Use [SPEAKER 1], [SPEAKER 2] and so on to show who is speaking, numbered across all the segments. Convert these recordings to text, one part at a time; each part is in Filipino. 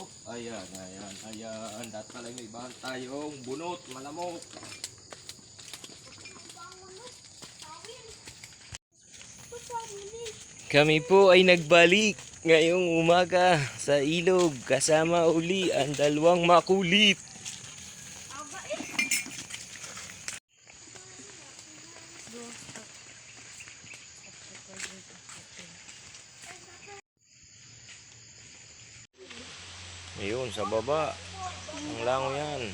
[SPEAKER 1] Oh, ayan, ayan, ayan. Dahil pala may ibahan tayong bunot, malamok. Kami po ay nagbalik ngayong umaga sa ilog kasama uli ang dalawang makulit. Ayun, sa baba. Ang lango yan.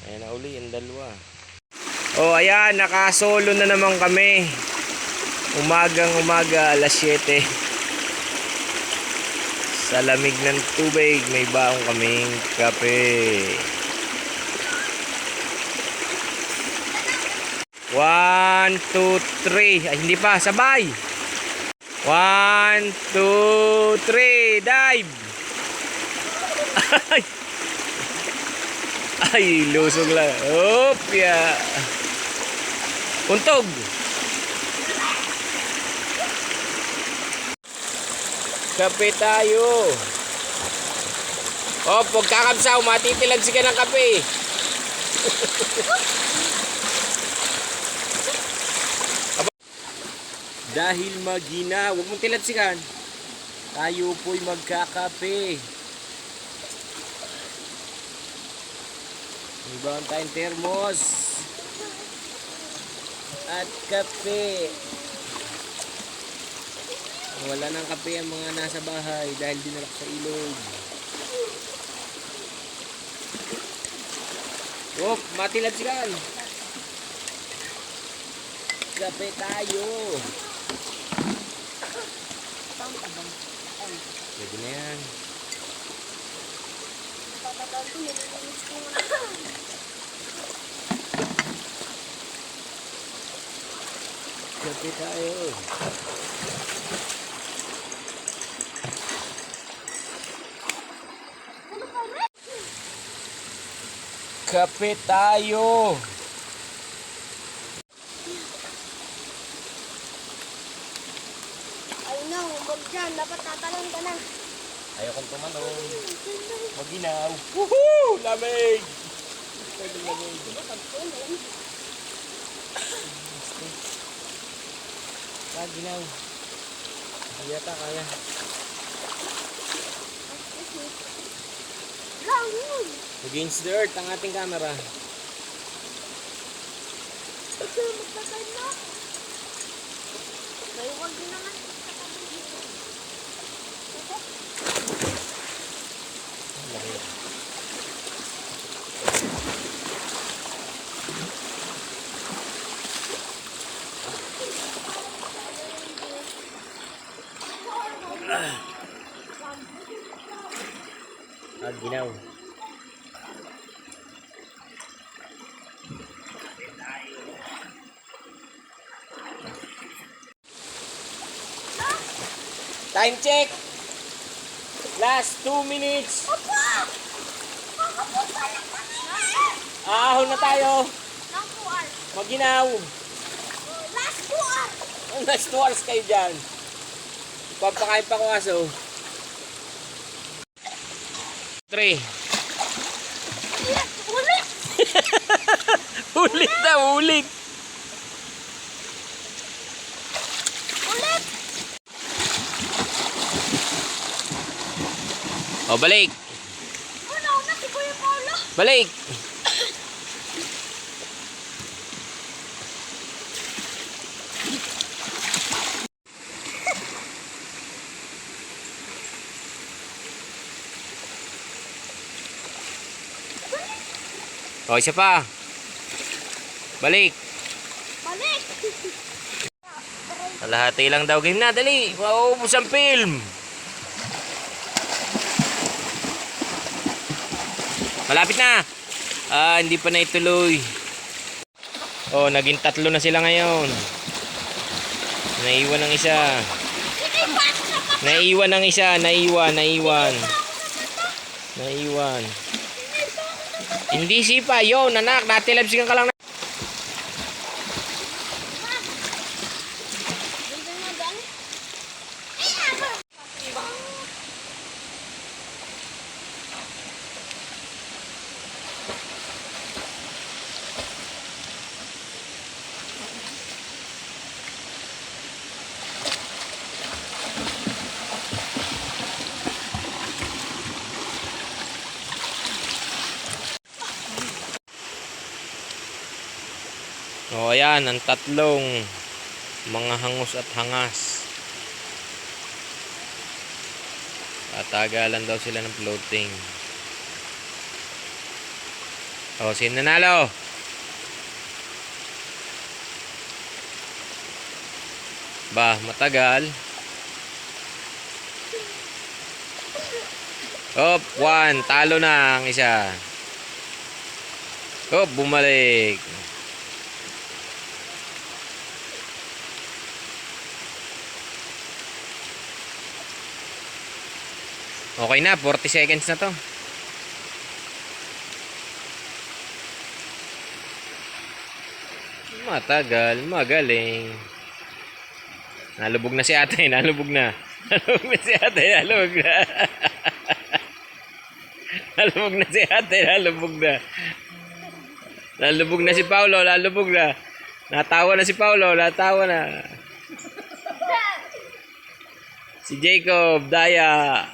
[SPEAKER 1] Ayan na uli, ang dalawa. Oh, ayan, nakasolo na naman kami. Umagang umaga, alas 7. Sa lamig ng tubig, may baong kaming kape. 1, 2, 3. Ay, hindi pa, sabay. 1, 2, 3, dive. Ay, ay, lusog lang. Opya. Untog. Kape tayo. Oh, pagkakabsaw, matitilag ka ng kape. Dahil magina, huwag mong tiladsikan. Tayo po'y magkakape. May bawang tayong termos at kape. Wala nang kape ang mga nasa bahay dahil dinalak sa ilog. Oh, matiladsikan. Kape tayo. Pwede na yan. Kape tayo. Kape tayo.
[SPEAKER 2] Ay no, huwag dyan. Dapat tatalon ka na.
[SPEAKER 1] Ayaw kong tumalong. Maginaw. Woohoo! Lamig! Lamig. Maginaw. Hindi yata kaya.
[SPEAKER 2] Langon!
[SPEAKER 1] Against the earth ang ating camera.
[SPEAKER 2] Magpatay na. May huwag din naman.
[SPEAKER 1] Lamig. Ginaw. Time check. Last 2 minutes. Ahon na tayo.
[SPEAKER 2] Ng 2 hours.
[SPEAKER 1] Maginaw.
[SPEAKER 2] Last 2 hours.
[SPEAKER 1] Last 2 hours kayo dyan. Papakain pa ko aso. 3.
[SPEAKER 2] Ulit!
[SPEAKER 1] Ulit na ulit.
[SPEAKER 2] Ulit!
[SPEAKER 1] O, balik.
[SPEAKER 2] Ano na si Kuya Paolo?
[SPEAKER 1] Balik. O, isa pa. Balik.
[SPEAKER 2] Balik!
[SPEAKER 1] Kalahati lang daw game na. Dali. Mauubos ang film. Malapit na. Hindi pa na ituloy. Oh, naging 3 na sila ngayon. Naiwan ng isa. Naiwan ng isa. Naiwan. Hindi sipa. Yun, anak. Natilabsikan ka lang na. O ayan, ang tatlong mga hangus at hangas. Tatagalan daw sila ng floating. O, sino nanalo? Ba, matagal. Op, 1. Talo na ang isa. Op, bumalik. Okay na, 40 seconds na to. Matagal, magaling. Nalubog na si ate, nalubog na. Nalubog na si ate, nalubog na. Nalubog na si ate, nalubog na. Nalubog na si Paulo, nalubog na. Natawa na si Paulo, natawa na. Si Jacob, daya.